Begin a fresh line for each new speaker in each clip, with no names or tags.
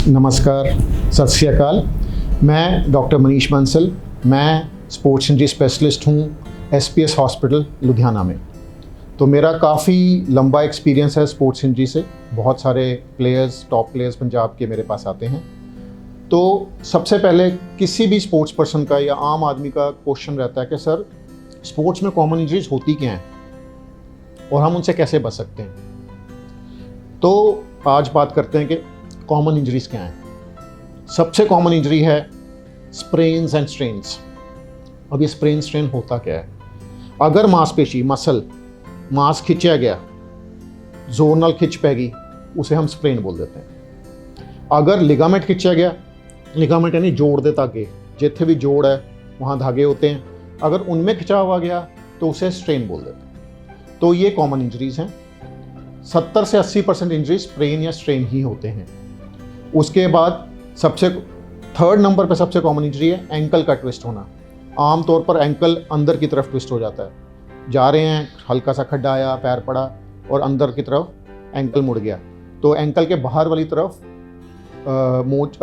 नमस्कार, सत श्री अकाल। मैं डॉक्टर मनीष बंसल, मैं स्पोर्ट्स इंजरी स्पेशलिस्ट हूँ SPS हॉस्पिटल लुधियाना में। तो मेरा काफ़ी लंबा एक्सपीरियंस है स्पोर्ट्स इंजरी से। बहुत सारे प्लेयर्स, टॉप प्लेयर्स पंजाब के मेरे पास आते हैं। तो सबसे पहले किसी भी स्पोर्ट्स पर्सन का या आम आदमी का क्वेश्चन रहता है कि सर, स्पोर्ट्स में कॉमन इंजरीज होती क्या हैं और हम उनसे कैसे बच सकते हैं। तो आज बात करते हैं कि कॉमन इंजरीज क्या हैं। सबसे कॉमन इंजरी है स्प्रेन्स एंड स्ट्रेन्स। अब ये स्प्रेन स्ट्रेन होता क्या है? अगर मांसपेशी मांस खिंचा गया, जोनल खिंच पैगी, उसे हम स्प्रेन बोल देते हैं। अगर लिगामेंट खिंचा गया, लिगामेंट यानी जोड़ दे धागे, जिथे भी जोड़ है वहाँ धागे होते हैं, अगर उनमें खिंचाव आ गया तो उसे स्ट्रेन बोल देते हैं। तो ये कॉमन इंजरीज हैं। 70 से 80% इंजरीज स्प्रेन या स्ट्रेन ही होते हैं। उसके बाद सबसे थर्ड नंबर पे सबसे कॉमन इंजरी है एंकल का ट्विस्ट होना। आमतौर पर एंकल अंदर की तरफ ट्विस्ट हो जाता है। जा रहे हैं, हल्का सा खड्डा आया, पैर पड़ा और अंदर की तरफ एंकल मुड़ गया, तो एंकल के बाहर वाली तरफ मोच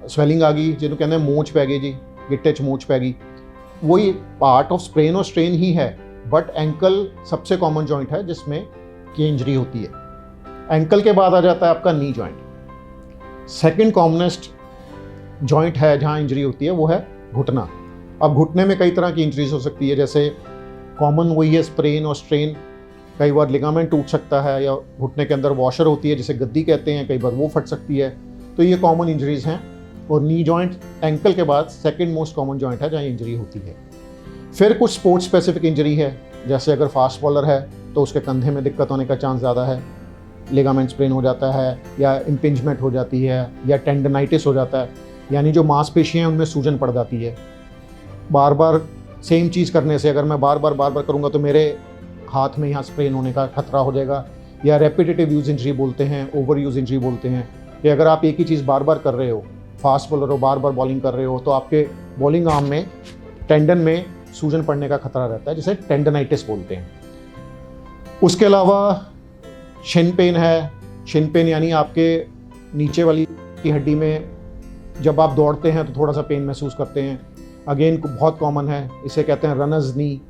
स्वेलिंग आ गई, जिन्होंने कहते हैं मोच पै गई जी, गिट्टे च मोच पै गई। वही पार्ट ऑफ स्प्रेन और स्ट्रेन ही है, बट एंकल सबसे कॉमन जॉइंट है जिसमें की इंजरी होती है। एंकल के बाद आ जाता है आपका knee joint. Second commonest joint है जहाँ इंजरी होती है वो है घुटना। अब घुटने में कई तरह की इंजरीज हो सकती है, जैसे कॉमन वही है स्प्रेन और स्ट्रेन। कई बार लिगामेंट टूट सकता है, या घुटने के अंदर वॉशर होती है जिसे गद्दी कहते हैं, कई बार वो फट सकती है। तो ये कॉमन इंजरीज हैं। और नी जॉइंट एंकल के बाद सेकंड मोस्ट कॉमन जॉइंट है जहाँ इंजरी होती है। फिर कुछ स्पोर्ट्स स्पेसिफिक इंजरी है, जैसे अगर फास्ट बॉलर है तो उसके कंधे में दिक्कत होने का चांस ज़्यादा है, लिगामेंट स्प्रेन हो जाता है, या इम्पिंजमेंट हो जाती है, या टेंडनाइटिस हो जाता है, यानी जो मांसपेशियाँ हैं उनमें सूजन पड़ जाती है। बार बार सेम चीज़ करने से, अगर मैं बार बार करूँगा तो मेरे हाथ में यहाँ स्प्रेन होने का खतरा हो जाएगा। या रेपिटेटिव यूज इंजरी बोलते हैं, ओवर यूज इंजरी बोलते हैं, कि अगर आप एक ही चीज़ बार बार कर रहे हो, फास्ट बॉलर हो, बार बार बॉलिंग कर रहे हो, तो आपके बॉलिंग आर्म में टेंडन में सूजन पड़ने का खतरा रहता है, जिसे टेंडनाइटिस बोलते हैं। उसके अलावा शिन पेन है। शिन पेन यानी आपके नीचे वाली की हड्डी में जब आप दौड़ते हैं तो थोड़ा सा पेन महसूस करते हैं। अगेन बहुत कॉमन है, इसे कहते हैं रनर्स नी।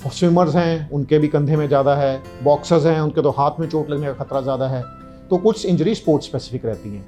स्विमर्स हैं, उनके भी कंधे में ज़्यादा है। बॉक्सर्स हैं, उनके तो हाथ में चोट लगने का खतरा ज़्यादा है। तो कुछ इंजरी स्पोर्ट्स स्पेसिफिक रहती हैं।